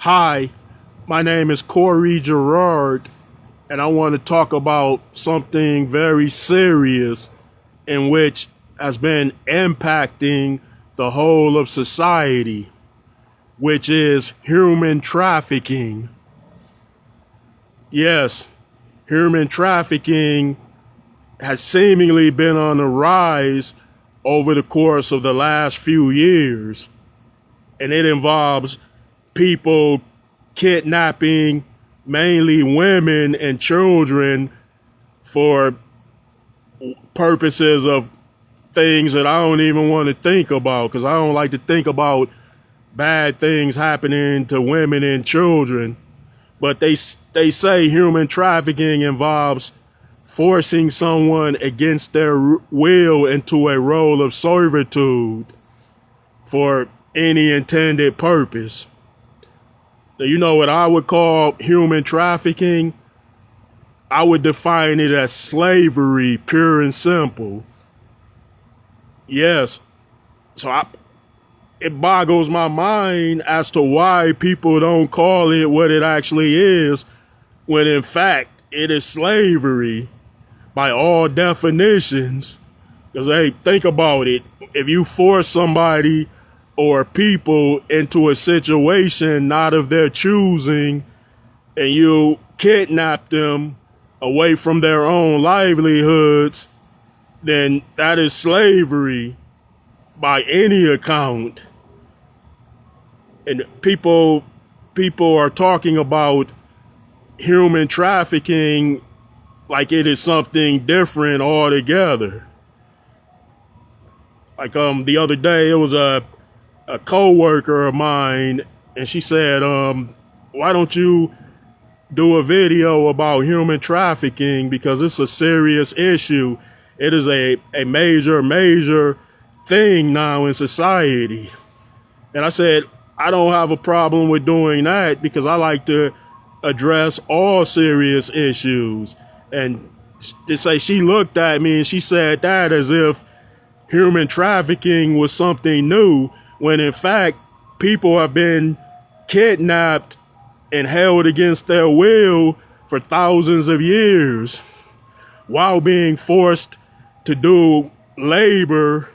Hi, my name is Corey Gerard, and I want to talk about something very serious in which has been impacting the whole of society, which is human trafficking. Yes, human trafficking has seemingly been on the rise over the course of the last few years, and it involves people kidnapping mainly women and children for purposes of things that I don't even want to think about, because I don't like to think about bad things happening to women and children. But they say human trafficking involves forcing someone against their will into a role of servitude for any intended purpose. You know what I would call human trafficking? I would define it as slavery, pure and simple. Yes. It boggles my mind as to why people don't call it what it actually is, when in fact it is slavery by all definitions. Because, hey, think about it. If you force somebody or people into a situation not of their choosing, and you kidnap them away from their own livelihoods, then that is slavery by any account. And people are talking about human trafficking like it is something different altogether. Like the other day, it was a co-worker of mine, and she said, why don't you do a video about human trafficking, because it's a serious issue. It is a major thing now in society. And I said, I don't have a problem with doing that, because I like to address all serious issues. And to say, she looked at me and she said that as if human trafficking was something new, when in fact people have been kidnapped and held against their will for thousands of years while being forced to do labor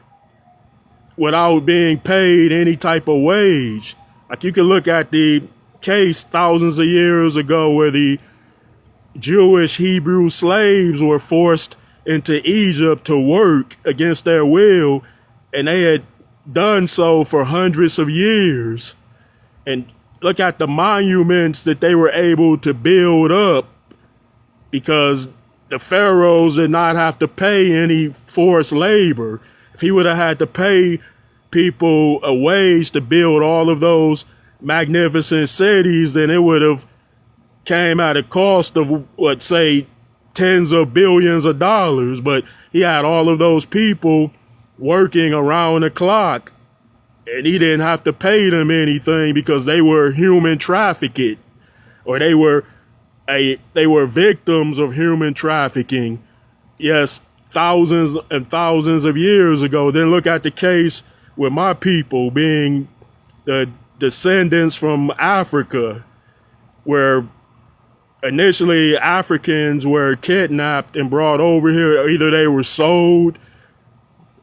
without being paid any type of wage. Like, you can look at the case thousands of years ago where the Jewish Hebrew slaves were forced into Egypt to work against their will, and they had done so for hundreds of years. And look at the monuments that they were able to build up, because the pharaohs did not have to pay any forced labor. If he would have had to pay people a wage to build all of those magnificent cities, then it would have came at a cost of, let's say, tens of billions of dollars. But he had all of those people working around the clock, and he didn't have to pay them anything because they were human trafficked, or they were victims of human trafficking. Yes, thousands and thousands of years ago. Then look at the case with my people being the descendants from Africa, where initially Africans were kidnapped and brought over here. Either they were sold,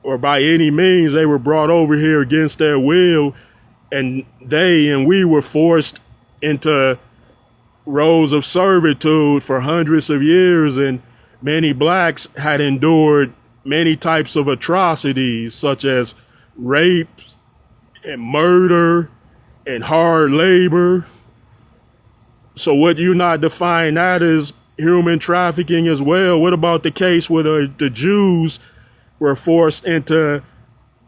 or by any means they were brought over here against their will, and we were forced into roles of servitude for hundreds of years. And many blacks had endured many types of atrocities, such as rape and murder and hard labor. So would you not define that as human trafficking as well? What about the case where the Jews were forced into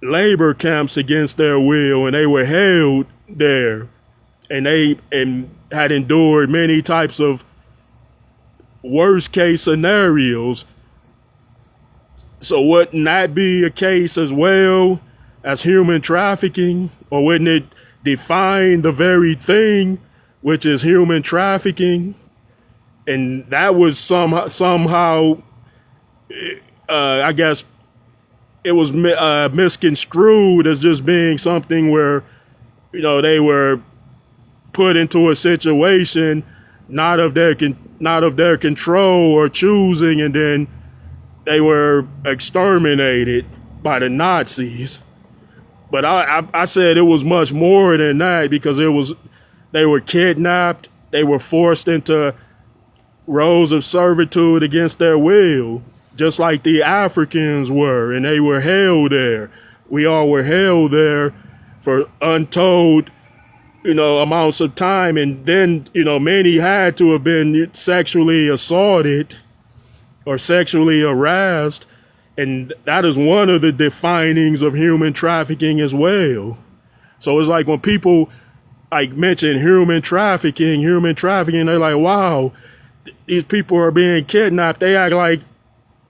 labor camps against their will, and they were held there, and they had endured many types of worst case scenarios? So wouldn't that be a case as well as human trafficking? Or wouldn't it define the very thing which is human trafficking? And that was somehow I guess it was misconstrued as just being something where, they were put into a situation not of their control or choosing, and then they were exterminated by the Nazis. But I said it was much more than that, because they were kidnapped, they were forced into roles of servitude against their will, just like the Africans were, and they were held there. We all were held there for untold, amounts of time. And then, many had to have been sexually assaulted or sexually harassed. And that is one of the definings of human trafficking as well. So it's like when people mention human trafficking, they're like, wow, these people are being kidnapped. They act like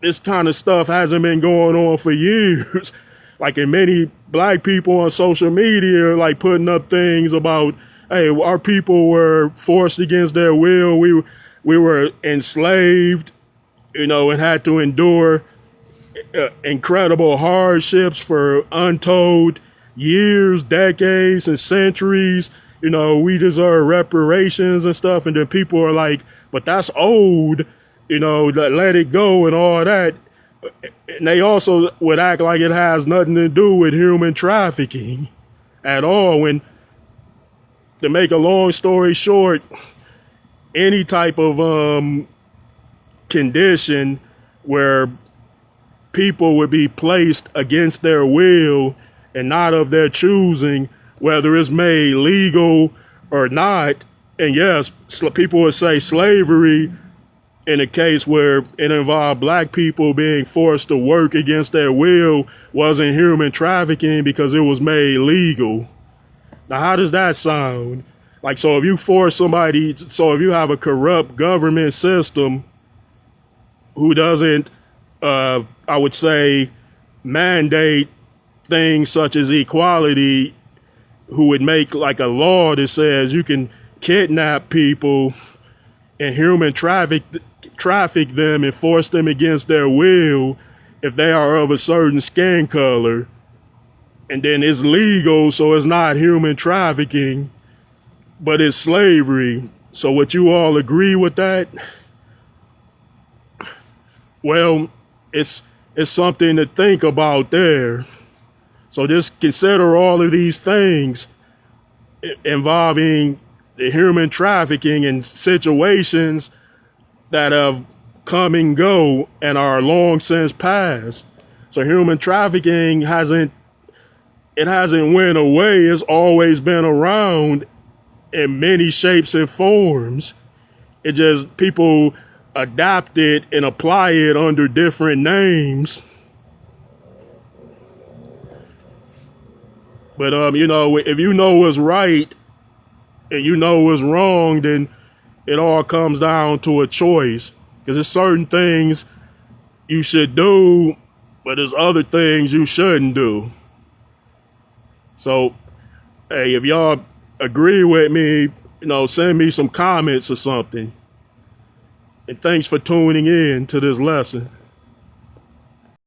this kind of stuff hasn't been going on for years. And many black people on social media are putting up things about, hey, our people were forced against their will. We were enslaved, and had to endure incredible hardships for untold years, decades, and centuries. We deserve reparations and stuff. And then people are like, but that's old, let it go and all that. And they also would act like it has nothing to do with human trafficking at all. When, to make a long story short, any type of condition where people would be placed against their will and not of their choosing, whether it's made legal or not. And yes, people would say slavery in a case where it involved black people being forced to work against their will wasn't human trafficking because it was made legal. Now, how does that sound? So if you force somebody, if you have a corrupt government system who doesn't, I would say, mandate things such as equality, who would make a law that says you can kidnap people and human traffic them and force them against their will if they are of a certain skin color, and then it's legal, so it's not human trafficking, but it's slavery. So would you all agree with that? Well, it's something to think about there. So just consider all of these things involving the human trafficking and situations that have come and go and are long since past. So human trafficking hasn't went away. It's always been around in many shapes and forms. It just, people adapt it and apply it under different names. But if you know what's right and you know what's wrong, then it all comes down to a choice. Because there's certain things you should do, but there's other things you shouldn't do. So, hey, if y'all agree with me, send me some comments or something. And thanks for tuning in to this lesson.